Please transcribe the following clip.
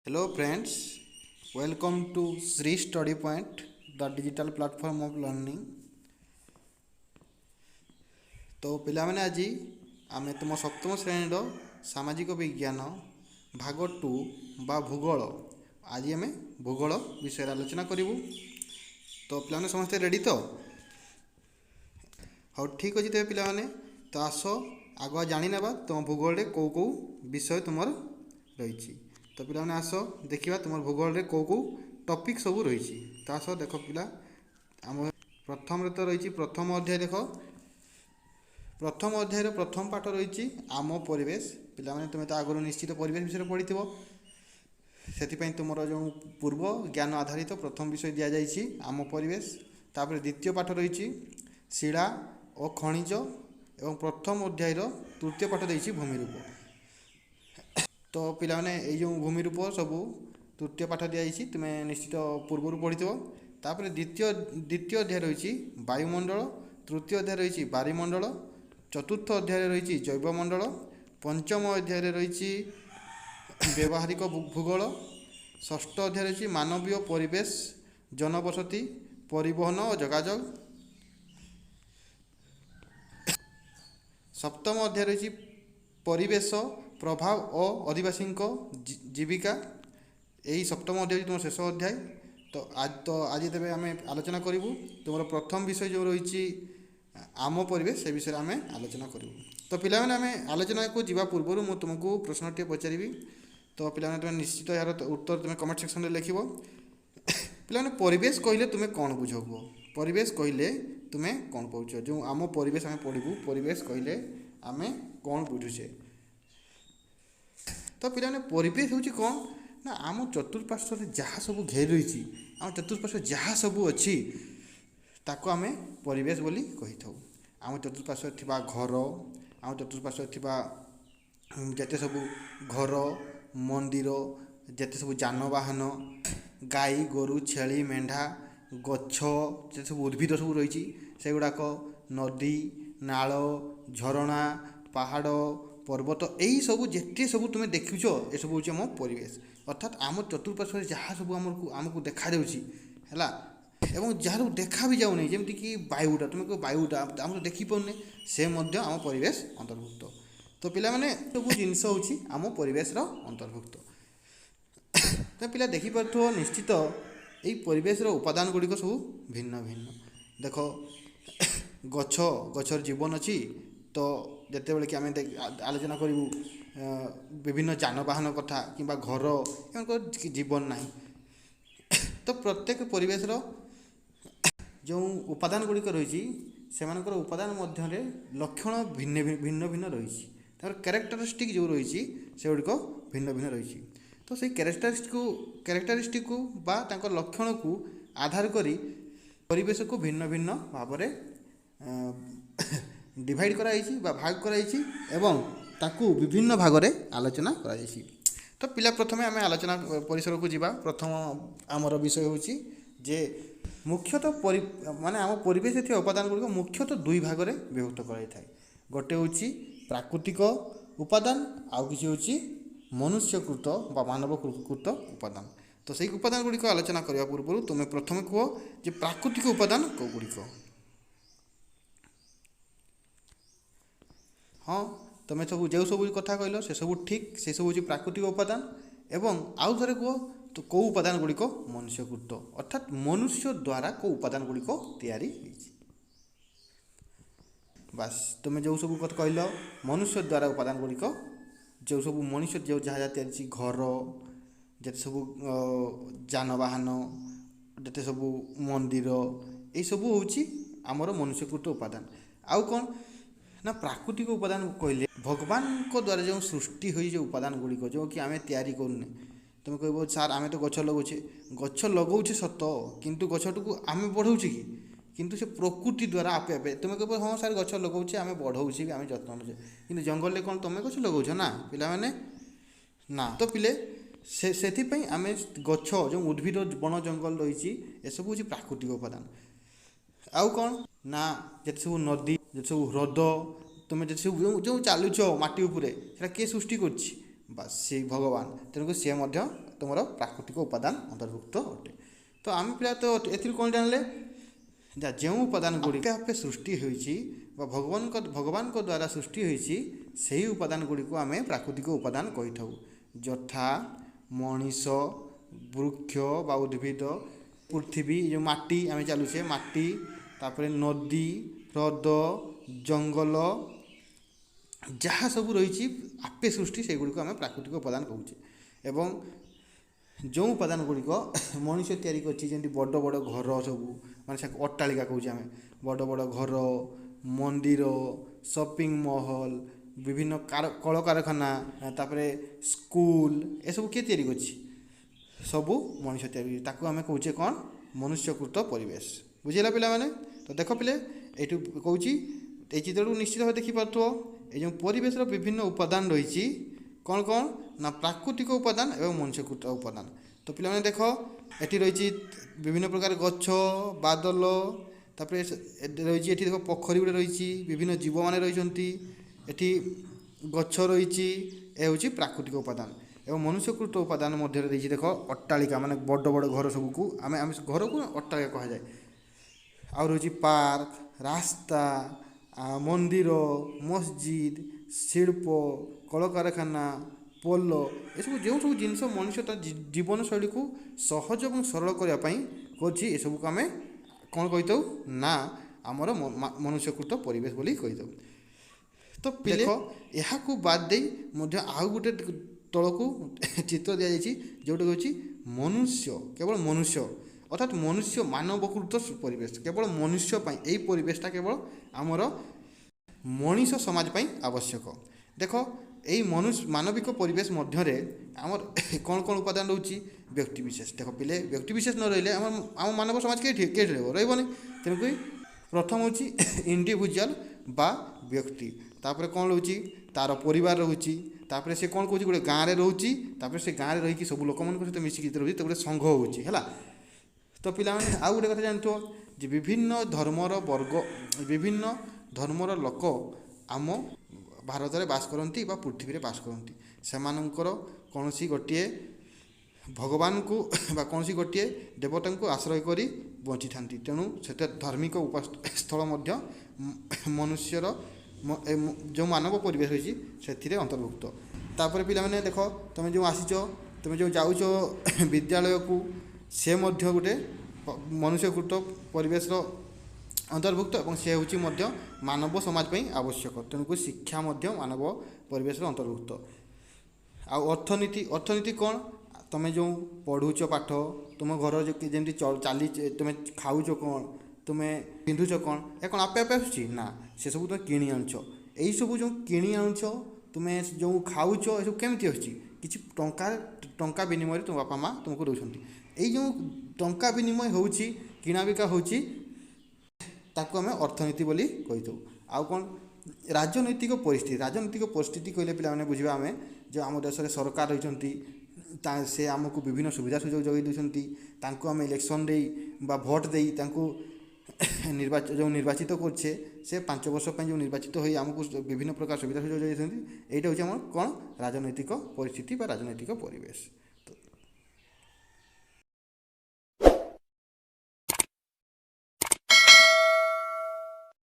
Hello friends, welcome to Sri Study Point, the digital platform of learning. तो पिलामाने आज आमे तुम सप्तम श्रेणी सामाजिक विज्ञान भाग 2 बा भूगोल आज आमे भूगोल विषय आलोचना करूँ। तो पिलामाने समस्ते रेडी तो हाँ ठीक अच्छे तेज पिलामाने तो आस आगुआ जानी नेबा तुम भूगोल रे कौ कौ विषय तुमर रही। तो पिला आस देखा तुम भूगोल रे कौ कौ टॉपिक सब रही। तो आस देख पिला आम प्रथम तो रही प्रथम अध्याय देख प्रथम अध्याय प्रथम पाठ रही आम परिवेश पिला माने तुम्हें तो आगुरी निश्चित परिवेश विषय पढ़ी से तुम जो पूर्व ज्ञान आधारित प्रथम विषय दि जाइए आम परिवेश। तापर द्वितीय पाठ रही शिला और खनिज एवं प्रथम अध्याय तृतीय पाठ देती भूमिरूप। तो पिला माने ये जो भूमिरूप सब तृतीय पाठ दिखाई तुम्हें निश्चित पूर्वर पढ़ी। तापर द्वितीय अध्याय रही वायुमंडल, तृतीय अध्याय रही बारिमंडल, चतुर्थ अध्याय रही जैवमंडल, पंचम अध्याय रही व्यवहारिक भूगोल, षष्ठ अध्याय रही मानवीय परिवेश जनबसति परिवहन और जोगाजोग, सप्तम अध्याय रही परिवेश प्रभाव और आदिवासी जीविका। यही सप्तम अध्याय तुम शेष अध्याय। तो आज तेज आम आलोचना करूँ तुम प्रथम विषय जो रही आम परिवेश से विषय आम आलोचना करूँ। तो पिला आम आलोचना को जीवा पूर्व मुझे तुमको प्रश्नटे पचारि। तो पिला तुम निश्चित यार उत्तर तुम कमेंट सेक्शन में लिख पिला परिवेश कहले तुम्हें कौन बुझ परिवेश कहले तुम्हें कौन बुझ जो आम परिवेश आम पढ़ू परिवेश कहले आम कौन बुझुचे। तो पिलाने परिवेश हूँ कौन ना आम चतुर्पार्श्व जहाँ सब घेर रही आम चतुर्पार्श्व जहाँ सब अच्छी ताको आम परिवेश बोली कही था। आम चतुर्पार्श्व थिबा घर आम चतुर्पार्श्व थिबा जेते सब घर मंदिर जेते सब जानवाहन गाई गोरु छेली मेढ़ा गछ जे सब उद्भिद सब रही से गुड़ाक नदी नाल झरणा पहाड़ पर्वत यही सब जिते सब तुम देखुच ये सब हूँ आम परिवेश। अर्थात आम चतुर्पार्श्व जहाँ सब आमको देखा है एवं जहाँ देखा भी जाऊनी जमीक वायुटा तुम कह वायुटा आम तो देखिपारे से आम परिवेश अंतर्भुक्त। तो पिला माने सब जिनस हूँ आम परिवेश अंतर्भुक्त। तो पिला देखिपो निश्चित यही परिवेश उपादान गुड़िक सब भिन्न भिन्न देख गछ गचर जीवन अच्छी। तो जिते बड़े कि आम आलोचना करूँ विभिन्न जानवाहन कथा कि घर एम जीवन ना। तो प्रत्येक परिवेश जो उपादान गुड़िक रही से उपादान मध्य लक्षण भिन्न भिन्न भिन्न रही कैरेक्टरिस्टिक जो रही से गुड़िक भिन्न भिन्न रही। तो से कैरेक्टरिस्टिक को बा लक्षण को आधार करी परिवेश को भिन्न भिन्न भाव डिवाइड कराई भाग कराई एवं ताकू विभिन्न भाग में आलोचना कराई। तो पिला प्रथमे आम आलोचना परिसर को जीवा। प्रथम आमर विषय हूँ जे मुख्यतः माने आम परिवेश थी उपादान गुड़िक मुख्यतः दुई भाग में विभक्त कराई। गोटे हूँ प्राकृतिक उपादान आउ किसी हूँ मनुष्यकृत बा मानवकृत उपादान। तो सही उपादान गुड़िक आलोचना करने पूर्व तुम्हें प्रथम कह जे प्राकृतिक उपादान कौ गुड़िक। हाँ तुम्हें सब जो सब कथा कहल से सब ठीक से सब हूँ प्राकृतिक उपादान एवं आउ थे कह तो कौ उपादान गुड़िक मनुष्यकृत अर्थात मनुष्य द्वारा कौ उपादान गुड़िक तैयारी बास तुम्हें जो सब कथ कहल मनुष्य द्वारा उपादान गुड़िक जो सब मनुष्य जो जहाँ जहाँ तैयारी घर जिते सब जानवाहन जिते सब मंदिर ये सब हूँ आमर मनुष्यकृत उपादान। आउ कौन ना प्राकृतिक उपादान कहले भगवान को द्वारा जो सृष्टि हुई जो उपादान गुड़िक जो कि आम तैयारी करूने। तुम कह सार आम तो गछ लगौचे गछ लगौचे सत किंतु गछटू को आम बढ़ाऊे कि किंतु से प्रकृति द्वारा आपे आपे तुम कह हाँ सार गछ लगौचे आम बढ़ाऊे आम जत्न नौचे कि जंगल में कौन तुम गछ लगौछ ना पिला माने ना। तो पिले से आम गछ जो उद्भिद बन जंगल रही ये सब हूँ प्राकृतिक उपादान। आउ कौन ना जिते सब नदी जो सब ह्रद तुम जो सब जो चलुच माटी उपरे किए सृष्टि कर बस से भगवान तेणुक सी ତୁମର ପ୍ରାକୃତିକ ଉପାଦାନ ଅନ୍ତର୍ଭୁକ୍ତ ଅଟେ। ତ ଆମେ ପିଲା ତ ଏଥିରୁ କ'ଣ ଜାଣିଲେ, ଯେଉଁ ଉପାଦାନ ଗୁଡ଼ିକ ଆପେ ସୃଷ୍ଟି ହୋଇଛି ବା ଭଗବାନଙ୍କ ଦ୍ୱାରା ସୃଷ୍ଟି ହୋଇଛି ସେହି ଉପାଦାନ ଗୁଡ଼ିକୁ ଆମେ ପ୍ରାକୃତିକ ଉପାଦାନ କହିଥାଉ। ଯଥା ମଣିଷ, ବୃକ୍ଷ ବା ଉଦ୍ଭିଦ, ପୃଥିବୀ, ଯେଉଁ ମାଟି ଆମେ ଚାଲୁଛେ ମାଟି, ତାପରେ ନଦୀ, ହ୍ରଦ, ଜଙ୍ଗଲ, ଯାହା ସବୁ ରହିଛି ଆପେ ସୃଷ୍ଟି ସେଗୁଡ଼ିକୁ ଆମେ ପ୍ରାକୃତିକ ଉପାଦାନ କହୁଛେ। ଏବଂ ଯେଉଁ ଉପାଦାନ ଗୁଡ଼ିକ ମଣିଷ ତିଆରି କରିଛି, ଯେମିତି ବଡ଼ ବଡ଼ ଘର ସବୁ, ମାନେ ସେ ଅଟ୍ଟାଳିକା କହୁଛେ ଆମେ, ବଡ଼ ବଡ଼ ଘର, ମନ୍ଦିର, ସପିଂ ମହଲ, ବିଭିନ୍ନ କଳକାରଖାନା, ତାପରେ ସ୍କୁଲ, ଏସବୁ କିଏ ତିଆରି କରିଛି? ସବୁ ମଣିଷ ତିଆରି କରିଛି। ତାକୁ ଆମେ କହୁଛେ କ'ଣ? ମନୁଷ୍ୟକୃତ ପରିବେଶ। ବୁଝିଲା ପିଲାମାନେ? ତ ଦେଖ ପିଲେ, ଏଇଠୁ କହୁଛି, ଏଇ ଚିତ୍ରକୁ ନିଶ୍ଚିତ ଭାବେ ଦେଖିପାରୁଥିବ, এই ଯେଉଁ ପରିବେଶର ବିଭିନ୍ନ ଉପାଦାନ ରହିଛି, କ'ଣ କ'ଣ ନା ପ୍ରାକୃତିକ ଉପାଦାନ ଏବଂ ମନୁଷ୍ୟକୃତ ଉପାଦାନ। ତ ପିଲାମାନେ ଦେଖ, ଏଠି ରହିଛି ବିଭିନ୍ନ ପ୍ରକାର ଗଛ, ବାଦଲ, ତାପରେ ରହିଛି ଏଠି ଦେଖ ପୋଖରୀ ଗୋଟେ ରହିଛି, ବିଭିନ୍ନ ଜୀବମାନେ ରହିଛନ୍ତି, ଏଠି ଗଛ ରହିଛି, ଏ ହେଉଛି ପ୍ରାକୃତିକ ଉପାଦାନ। ଏବଂ ମନୁଷ୍ୟକୃତ ଉପାଦାନ ମଧ୍ୟରେ ରହିଛି ଦେଖ ଅଟ୍ଟାଳିକା, ମାନେ ବଡ଼ ବଡ଼ ଘର ସବୁକୁ ଆମେ ଘରକୁ ଅଟ୍ଟାଳିକା କୁହାଯାଏ। ଆଉ ରହିଛି ପାର୍କ, ରାସ୍ତା, ମନ୍ଦିର, ମସଜିଦ, ଶିଳ୍ପ, କଳକାରଖାନା, ପୋଲ, ଏସବୁ ଯେଉଁ ସବୁ ଜିନିଷ ମଣିଷ ତା ଜୀବନଶୈଳୀକୁ ସହଜ ଏବଂ ସରଳ କରିବା ପାଇଁ କରୁଛି, ଏସବୁକୁ ଆମେ କ'ଣ କହିଥାଉ ନା ଆମର ମନୁଷ୍ୟକୃତ ପରିବେଶ ବୋଲି କହିଥାଉ। ତ ଦେଖ, ଏହାକୁ ବାଦ ଦେଇ ମଧ୍ୟ ଆଉ ଗୋଟେ ତଳକୁ ଚିତ୍ର ଦିଆଯାଇଛି, ଯେଉଁଟା ହେଉଛି ମନୁଷ୍ୟ, କେବଳ ମନୁଷ୍ୟ, ଅର୍ଥାତ୍ ମନୁଷ୍ୟ ମାନବକୃତ ପରିବେଶ, କେବଳ ମନୁଷ୍ୟ ପାଇଁ ଏଇ ପରିବେଶଟା କେବଳ ଆମର ମଣିଷ ସମାଜ ପାଇଁ ଆବଶ୍ୟକ। ଦେଖ, ଏଇ ମାନବିକ ପରିବେଶ ମଧ୍ୟରେ ଆମର କ'ଣ କ'ଣ ଉପାଦାନ ରହୁଛି? ବ୍ୟକ୍ତିବିଶେଷ। ଦେଖ ପିଲେ, ବ୍ୟକ୍ତିବିଶେଷ ନ ରହିଲେ ଆମ ମାନବ ସମାଜ କେଉଁଠି ରହିବ? ରହିବନି। ତେଣୁକରି ପ୍ରଥମ ହେଉଛି ଇଣ୍ଡିଭିଜୁଆଲ ବା ବ୍ୟକ୍ତି, ତାପରେ କ'ଣ ରହୁଛି? ତା'ର ପରିବାର ରହୁଛି, ତାପରେ ସେ କ'ଣ କହୁଛି? ଗୋଟେ ଗାଁରେ ରହୁଛି, ତାପରେ ସେ ଗାଁରେ ରହିକି ସବୁ ଲୋକମାନଙ୍କ ସହିତ ମିଶିକି ରହୁଛି, ତ ଗୋଟେ ସଂଘ ହେଉଛି, ହେଲା। ତ ପିଲାମାନେ ଆଉ ଗୋଟେ କଥା ଜାଣିଥିବ ଯେ ବିଭିନ୍ନ ଧର୍ମର ଲୋକ ଆମ ଭାରତରେ ବାସ କରନ୍ତି ବା ପୃଥିବୀରେ ବାସ କରନ୍ତି। ସେମାନଙ୍କର କୌଣସି ଗୋଟିଏ ଭଗବାନଙ୍କୁ ବା କୌଣସି ଗୋଟିଏ ଦେବତାଙ୍କୁ ଆଶ୍ରୟ କରି ବଞ୍ଚିଥାନ୍ତି। ତେଣୁ ସେତେ ଧାର୍ମିକ ଉପାସ୍ଥଳ ମଧ୍ୟ ମନୁଷ୍ୟର ଯେଉଁ ମାନବ ପରିବେଶ ରହିଛି ସେଥିରେ ଅନ୍ତର୍ଭୁକ୍ତ। ତାପରେ ପିଲାମାନେ ଦେଖ, ତୁମେ ଯେଉଁ ଆସିଛ, ତୁମେ ଯେଉଁ ଯାଉଛ ବିଦ୍ୟାଳୟକୁ, ସେ ମଧ୍ୟ ଗୋଟେ ମନୁଷ୍ୟକୃତ ପରିବେଶର ଅନ୍ତର୍ଭୁକ୍ତ ଏବଂ ସେ ହେଉଛି ମଧ୍ୟ ମାନବ ସମାଜ ପାଇଁ ଆବଶ୍ୟକ। ତେଣୁକରି ଶିକ୍ଷା ମଧ୍ୟ ମାନବ ପରିବେଶର ଅନ୍ତର୍ଭୁକ୍ତ। ଆଉ ଅର୍ଥନୀତି କ'ଣ? ତୁମେ ଯେଉଁ ପଢ଼ୁଛ ପାଠ, ତୁମ ଘର ଯେମିତି ଚାଲିଛି, ତୁମେ ଖାଉଛ କ'ଣ, ତୁମେ ପିନ୍ଧୁଛ କ'ଣ, ଏ କ'ଣ ଆପେ ଆପେ ଆସୁଛି? ନା, ସେସବୁ ତୁମେ କିଣି ଆଣୁଛ। ଏଇସବୁ ଯେଉଁ କିଣି ଆଣୁଛ, ତୁମେ ଯେଉଁ ଖାଉଛ, ଏସବୁ କେମିତି ଆସୁଛି? କିଛି ଟଙ୍କା ବିନିମୟରେ ତୁମ ବାପା ମାଆ ତୁମକୁ ଦେଉଛନ୍ତି। ଏଇ ଯେଉଁ ଟଙ୍କା ବିନିମୟ ହେଉଛି, କିଣାବିକା ହେଉଛି, ତାକୁ ଆମେ ଅର୍ଥନୀତି ବୋଲି କହିଥାଉ। ଆଉ କ'ଣ? ରାଜନୈତିକ ପରିସ୍ଥିତି କହିଲେ ପିଲାମାନେ ବୁଝିବା ଆମେ ଯେ ଆମ ଦେଶରେ ସରକାର ରହିଛନ୍ତି, ସେ ଆମକୁ ବିଭିନ୍ନ ସୁବିଧା ସୁଯୋଗ ଯୋଗାଇ ଦେଉଛନ୍ତି। ତାଙ୍କୁ ଆମେ ଇଲେକ୍ସନ୍ ଦେଇ ବା ଭୋଟ୍ ଦେଇ ତାଙ୍କୁ ଯେଉଁ ନିର୍ବାଚିତ କରୁଛେ, ସେ 5 ବର୍ଷ ପାଇଁ ଯେଉଁ ନିର୍ବାଚିତ ହୋଇ ଆମକୁ ବିଭିନ୍ନ ପ୍ରକାର ସୁବିଧା ସୁଯୋଗ ଯୋଗାଇ ଦେଉଛନ୍ତି। ଏଇଟା ହେଉଛି ଆମର କ'ଣ? ରାଜନୈତିକ ପରିସ୍ଥିତି ବା ରାଜନୈତିକ ପରିବେଶ।